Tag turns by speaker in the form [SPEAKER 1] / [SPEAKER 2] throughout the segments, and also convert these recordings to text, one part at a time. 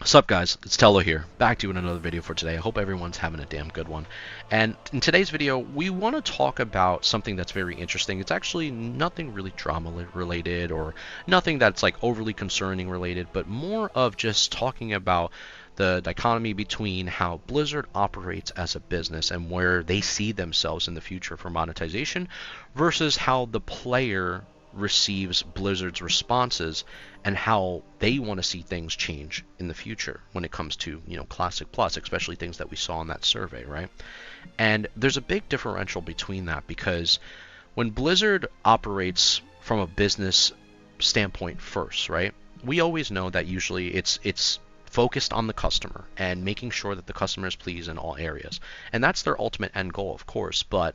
[SPEAKER 1] What's up, guys? It's Tello here, back to you in another video for today. I hope everyone's having a damn good one. And in today's video, we want to talk about something that's very interesting. It's actually nothing really drama related or nothing that's like overly concerning related, but more of just talking about the dichotomy between how Blizzard operates as a business and where they see themselves in the future for monetization versus how the player receives Blizzard's responses and how they want to see things change in the future when it comes to, Classic Plus, especially things that we saw in that survey, right? And there's a big differential between that because when Blizzard operates from a business standpoint first, right? We always know that usually it's focused on the customer and making sure that the customer is pleased in all areas. And that's their ultimate end goal, of course, but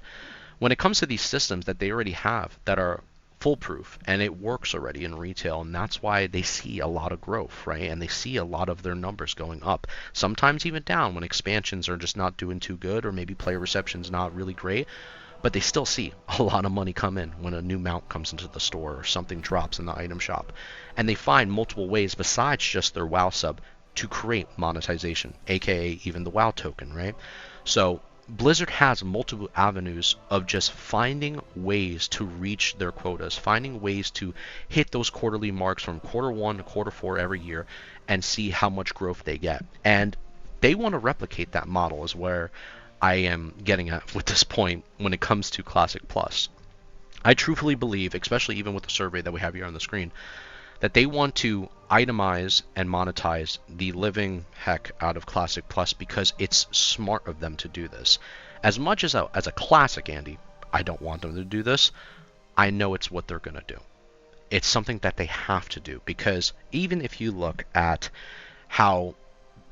[SPEAKER 1] when it comes to these systems that they already have that are foolproof and it works already in retail, and that's why they see a lot of growth, right? And they see a lot of their numbers going up, sometimes even down when expansions are just not doing too good or maybe player reception's not really great, but they still see a lot of money come in when a new mount comes into the store or something drops in the item shop, and they find multiple ways besides just their WoW sub to create monetization, aka even the WoW token, right? So Blizzard has multiple avenues of just finding ways to reach their quotas, finding ways to hit those quarterly marks from quarter one to quarter four every year and see how much growth they get. And they want to replicate that model is where I am getting at with this point when it comes to Classic Plus. I truthfully believe, especially even with the survey that we have here on the screen, that they want to itemize and monetize the living heck out of Classic Plus because it's smart of them to do this. As much as a classic, Andy, I don't want them to do this. I know it's what they're going to do. It's something that they have to do because even if you look at how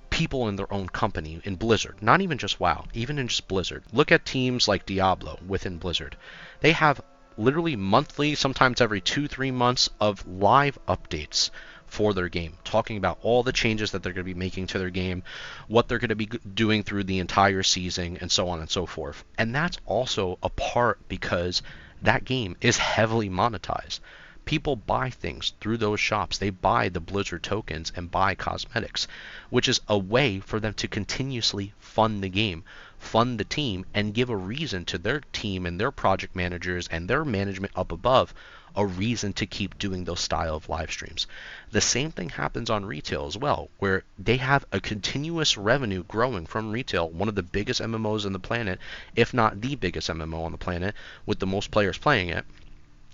[SPEAKER 1] people in their own company in Blizzard, not even just WoW, even in just Blizzard, look at teams like Diablo within Blizzard. They have literally monthly, sometimes every 2-3 months of live updates for their game, talking about all the changes that they're going to be making to their game, what they're going to be doing through the entire season, and so on and so forth. And that's also a part because that game is heavily monetized. People buy things through those shops. They buy the Blizzard tokens and buy cosmetics, which is a way for them to continuously fund the game, fund the team, and give a reason to their team and their project managers and their management up above a reason to keep doing those style of live streams. The same thing happens on retail as well, where they have a continuous revenue growing from retail, one of the biggest MMOs on the planet, if not the biggest MMO on the planet, with the most players playing it.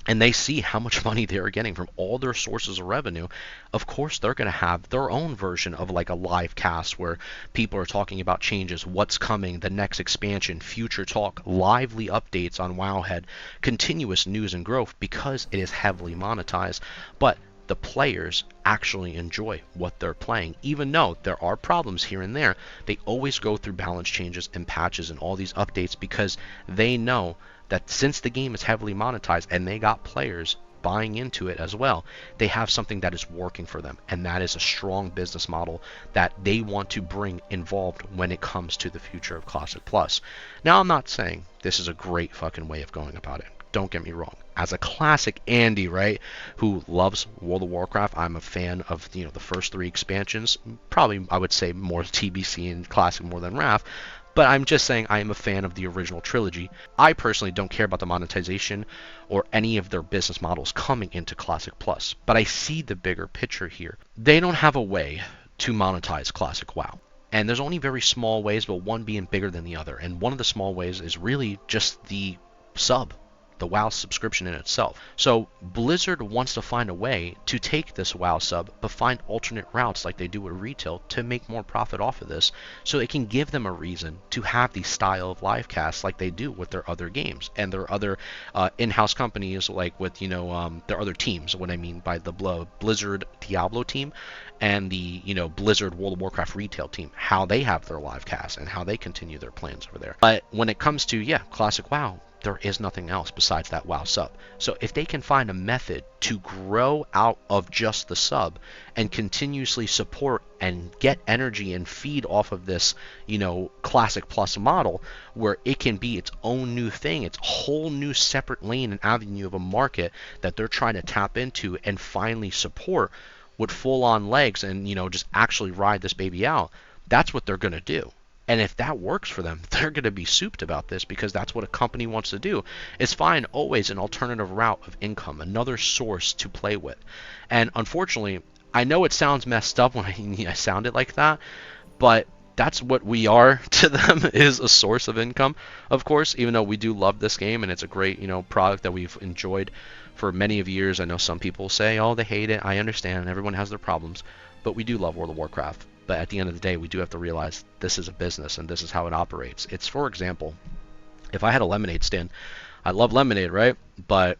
[SPEAKER 1] And they see how much money they are getting from all their sources of revenue. Of course, they're going to have their own version of like a live cast where people are talking about changes, what's coming, the next expansion, future talk, lively updates on Wowhead, continuous news and growth because it is heavily monetized. But the players actually enjoy what they're playing. Even though there are problems here and there, they always go through balance changes and patches and all these updates because they know that since the game is heavily monetized and they got players buying into it as well, they have something that is working for them, and that is a strong business model that they want to bring involved when it comes to the future of Classic Plus. Now, I'm not saying this is a great fucking way of going about it. Don't get me wrong. As a classic Andy, right, who loves World of Warcraft, I'm a fan of the first 3 expansions. Probably, I would say more TBC and Classic more than Wrath. But I'm just saying I am a fan of the original trilogy. I personally don't care about the monetization or any of their business models coming into Classic Plus. But I see the bigger picture here. They don't have a way to monetize Classic WoW. And there's only very small ways, but one being bigger than the other. And one of the small ways is really just the sub, the WoW subscription in itself. So Blizzard wants to find a way to take this WoW sub, but find alternate routes like they do with retail to make more profit off of this, so it can give them a reason to have the style of live casts like they do with their other games and their other in-house companies, like with their other teams. What I mean by the Blizzard Diablo team and the Blizzard World of Warcraft retail team, how they have their live casts and how they continue their plans over there. But when it comes to Classic WoW, there is nothing else besides that WoW sub. So if they can find a method to grow out of just the sub and continuously support and get energy and feed off of this, Classic Plus model, where it can be its own new thing, its whole new separate lane and avenue of a market that they're trying to tap into and finally support, with full on legs and, just actually ride this baby out, that's what they're going to do. And if that works for them, they're going to be souped about this, because that's what a company wants to do, is find always an alternative route of income, another source to play with. And unfortunately, I know it sounds messed up when I sound it like that, but that's what we are to them, is a source of income, of course, even though we do love this game and it's a great, product that we've enjoyed for many of years. I know some people say, oh, they hate it. I understand. Everyone has their problems. But we do love World of Warcraft. But at the end of the day, we do have to realize this is a business and this is how it operates. It's, for example, if I had a lemonade stand, I love lemonade, right? But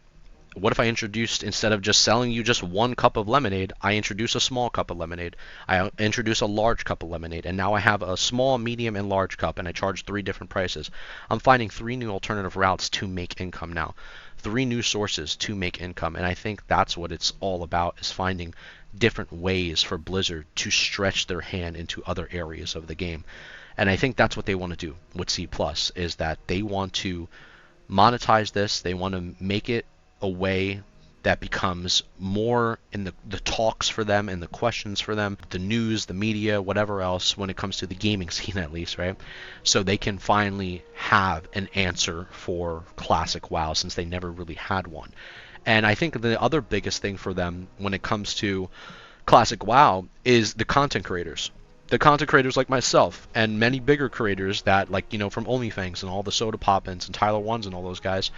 [SPEAKER 1] what if I introduced, instead of just selling you just one cup of lemonade, I introduce a small cup of lemonade. I introduce a large cup of lemonade, and now I have a small, medium, and large cup, and I charge 3 different prices. I'm finding 3 new alternative routes to make income now. 3 new sources to make income, and I think that's what it's all about, is finding different ways for Blizzard to stretch their hand into other areas of the game. And I think that's what they want to do with C+, is that they want to monetize this. They want to make it a way that becomes more in the talks for them and the questions for them, the news, the media, whatever else, when it comes to the gaming scene at least, right? So they can finally have an answer for classic WoW, since they never really had one. And I think the other biggest thing for them when it comes to classic WoW is the content creators. The content creators like myself and many bigger creators that, like, from OnlyFans and all the Soda Poppins and Tyler Ones and all those guys,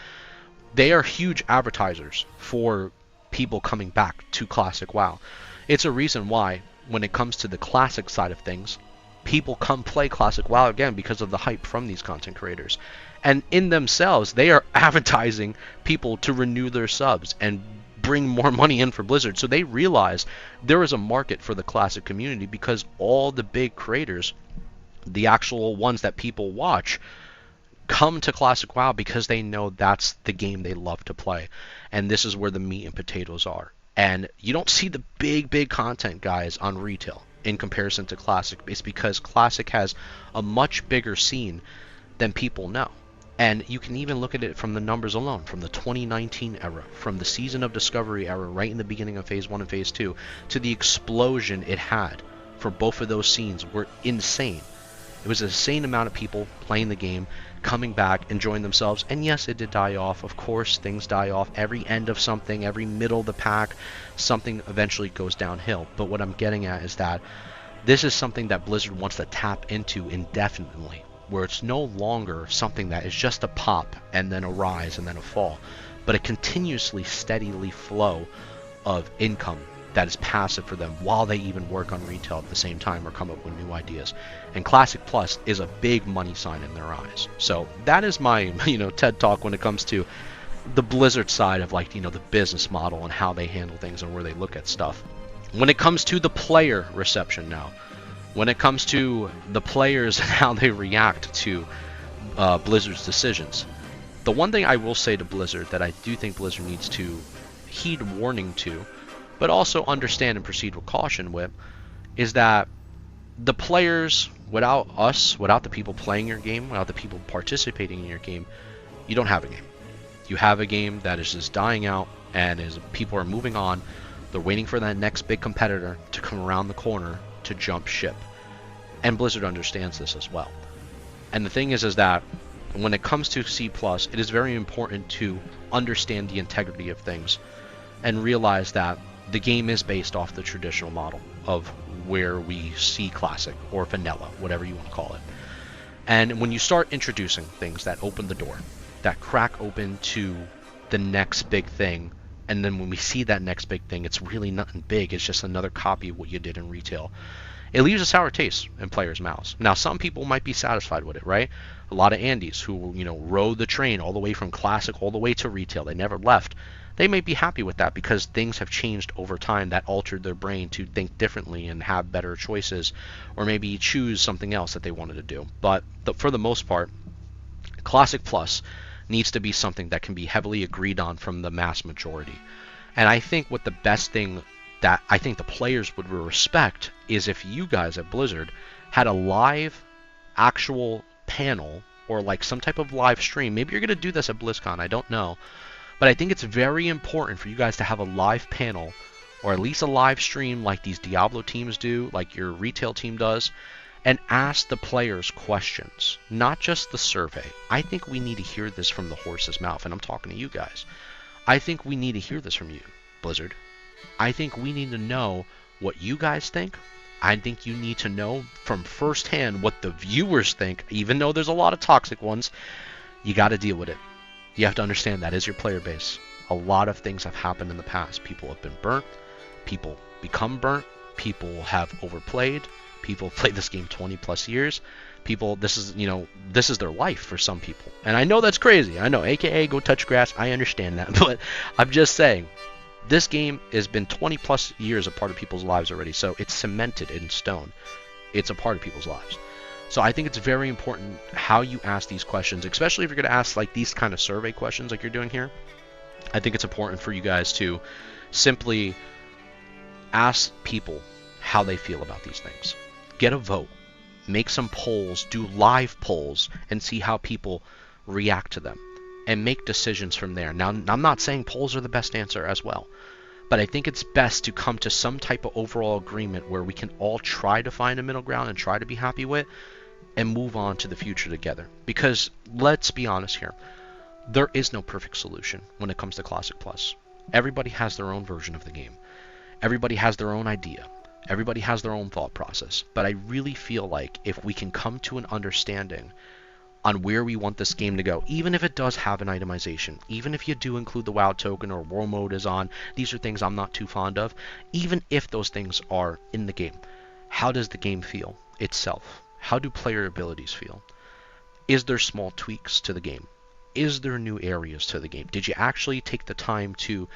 [SPEAKER 1] they are huge advertisers for people coming back to classic WoW. It's a reason why, when it comes to the classic side of things, people come play classic WoW again, because of the hype from these content creators. And in themselves, they are advertising people to renew their subs and bring more money in for Blizzard. So they realize there is a market for the classic community, because all the big creators, the actual ones that people watch, come to classic WoW because they know that's the game they love to play, and this is where the meat and potatoes are. And you don't see the big content guys on retail in comparison to classic. It's because classic has a much bigger scene than people know. And you can even look at it from the numbers alone, from the 2019 era, from the Season of Discovery era, right in the beginning of Phase 1 and Phase 2, to the explosion it had for both of those scenes were insane. It was an insane amount of people playing the game, coming back, enjoying themselves. And yes, it did die off. Of course, things die off. Every end of something, every middle of the pack, something eventually goes downhill. But what I'm getting at is that this is something that Blizzard wants to tap into indefinitely, where it's no longer something that is just a pop and then a rise and then a fall, but a continuously, steadily flow of income that is passive for them while they even work on retail at the same time or come up with new ideas. And Classic Plus is a big money sign in their eyes. So that is my, TED Talk when it comes to the Blizzard side of, the business model and how they handle things and where they look at stuff. When it comes to the player reception now, when it comes to the players and how they react to Blizzard's decisions, the one thing I will say to Blizzard that I do think Blizzard needs to heed warning to, but also understand and proceed with caution with, is that the players, without us, without the people playing your game, without the people participating in your game, you don't have a game. You have a game that is just dying out, and as people are moving on, they're waiting for that next big competitor to come around the corner to jump ship. And Blizzard understands this as well. And the thing is that when it comes to C+, it is very important to understand the integrity of things and realize that the game is based off the traditional model of where we see classic or vanilla, whatever you want to call it. And when you start introducing things that open the door, that crack open to the next big thing, and then when we see that next big thing, it's really nothing big, it's just another copy of what you did in retail, it leaves a sour taste in players' mouths. Now, some people might be satisfied with it, right? A lot of Andes who, rode the train all the way from classic all the way to retail, they never left. They may be happy with that because things have changed over time that altered their brain to think differently and have better choices, or maybe choose something else that they wanted to do. But for the most part, Classic Plus needs to be something that can be heavily agreed on from the mass majority. And I think what the best thing that I think the players would respect is if you guys at Blizzard had a live actual panel or some type of live stream. Maybe you're going to do this at BlizzCon, I don't know. But I think it's very important for you guys to have a live panel or at least a live stream like these Diablo teams do, like your retail team does, and ask the players questions, not just the survey. I think we need to hear this from the horse's mouth, and I'm talking to you guys. I think we need to hear this from you, Blizzard. I think we need to know what you guys think. I think you need to know from firsthand what the viewers think, even though there's a lot of toxic ones. You got to deal with it. You have to understand that is your player base. A lot of things have happened in the past. People have been burnt. People become burnt. People have overplayed. People have played this game 20 plus years. People, this is their life for some people. And I know that's crazy. I know, aka go touch grass. I understand that. But I'm just saying, this game has been 20 plus years a part of people's lives already. So it's cemented in stone. It's a part of people's lives. So I think it's very important how you ask these questions, especially if you're going to ask like these kind of survey questions like you're doing here. I think it's important for you guys to simply ask people how they feel about these things. Get a vote. Make some polls. Do live polls and see how people react to them. And make decisions from there. Now, I'm not saying polls are the best answer as well. But I think it's best to come to some type of overall agreement where we can all try to find a middle ground and try to be happy with and move on to the future together. Because let's be honest here. There is no perfect solution when it comes to Classic Plus. Everybody has their own version of the game. Everybody has their own idea. Everybody has their own thought process. But I really feel like if we can come to an understanding on where we want this game to go, even if it does have an itemization, even if you do include the WoW token or War Mode is on, these are things I'm not too fond of, even if those things are in the game, how does the game feel itself? How do player abilities feel? Is there small tweaks to the game? Is there new areas to the game? Did you actually take the time to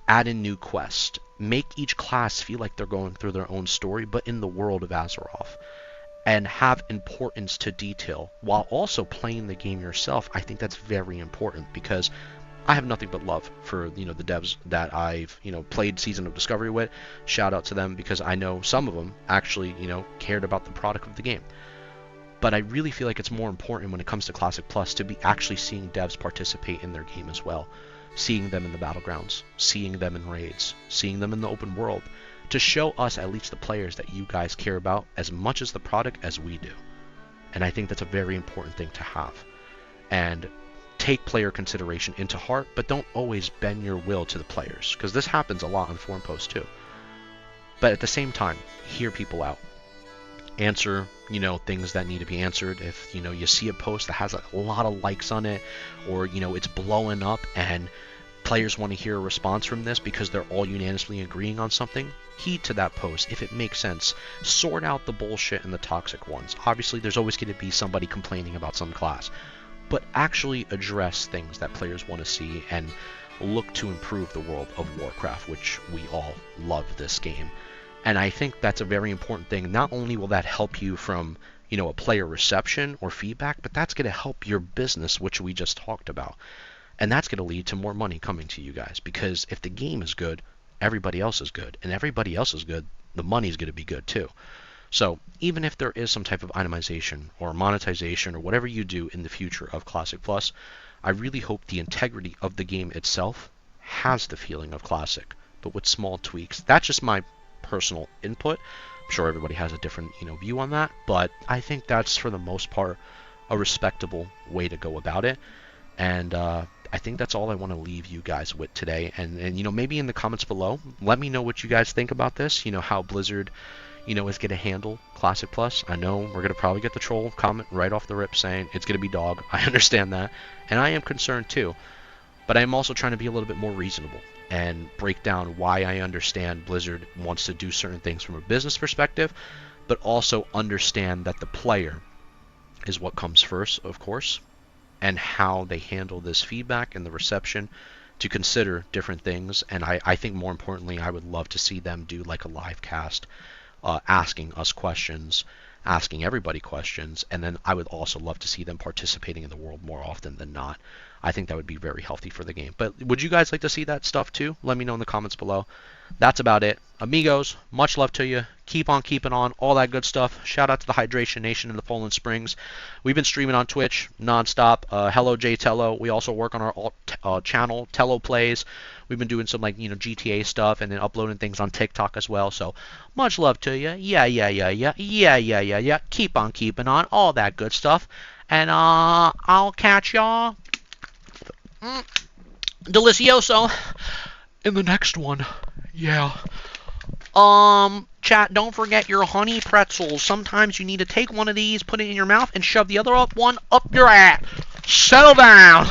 [SPEAKER 1] add in new quests? Make each class feel like they're going through their own story, but in the world of Azeroth. And have importance to detail while also playing the game yourself. I think that's very important because I have nothing but love for the devs that I've played Season of Discovery with. Shout out to them because I know some of them actually cared about the product of the game. But I really feel like it's more important when it comes to Classic Plus to be actually seeing devs participate in their game as well. Seeing them in the battlegrounds, seeing them in raids, seeing them in the open world, to show us, at least the players, that you guys care about as much as the product as we do. And I think that's a very important thing to have. And take player consideration into heart, but don't always bend your will to the players, because this happens a lot on forum posts too. But at the same time, hear people out. Answer, things that need to be answered. If, you see a post that has a lot of likes on it, or, it's blowing up and players want to hear a response from this because they're all unanimously agreeing on something, heed to that post if it makes sense. Sort out the bullshit and the toxic ones. Obviously, there's always going to be somebody complaining about some class, but actually address things that players want to see and look to improve the world of Warcraft, which we all love this game. And I think that's a very important thing. Not only will that help you from, a player reception or feedback, but that's going to help your business, which we just talked about. And that's going to lead to more money coming to you guys, because if the game is good, everybody else is good, and everybody else is good, the money's going to be good too. So even if there is some type of itemization or monetization or whatever you do in the future of Classic Plus, I really hope the integrity of the game itself has the feeling of Classic, but with small tweaks. That's just my personal input. I'm sure everybody has a different view on that, but I think that's for the most part a respectable way to go about it. And I think that's all I want to leave you guys with today. And maybe in the comments below, let me know what you guys think about this. How Blizzard, is going to handle Classic Plus. I know we're going to probably get the troll comment right off the rip saying it's going to be dog. I understand that. And I am concerned too. But I am also trying to be a little bit more reasonable and break down why I understand Blizzard wants to do certain things from a business perspective, but also understand that the player is what comes first, of course, and how they handle this feedback and the reception to consider different things. And I think more importantly, I would love to see them do like a live cast, asking us questions, asking everybody questions, and then I would also love to see them participating in the world more often than not. I think that would be very healthy for the game. But would you guys like to see that stuff too? Let me know in the comments below. That's about it. Amigos, much love to you. Keep on keeping on. All that good stuff. Shout out to the Hydration Nation in the Poland Springs. We've been streaming on Twitch nonstop. Hello, J Tello. We also work on our channel, Tello Plays. We've been doing some GTA stuff and then uploading things on TikTok as well. So much love to you. Yeah. Keep on keeping on. All that good stuff. And I'll catch y'all delicioso in the next one. Yeah. Chat, don't forget your honey pretzels. Sometimes you need to take one of these, put it in your mouth, and shove the other one up your ass. Settle down.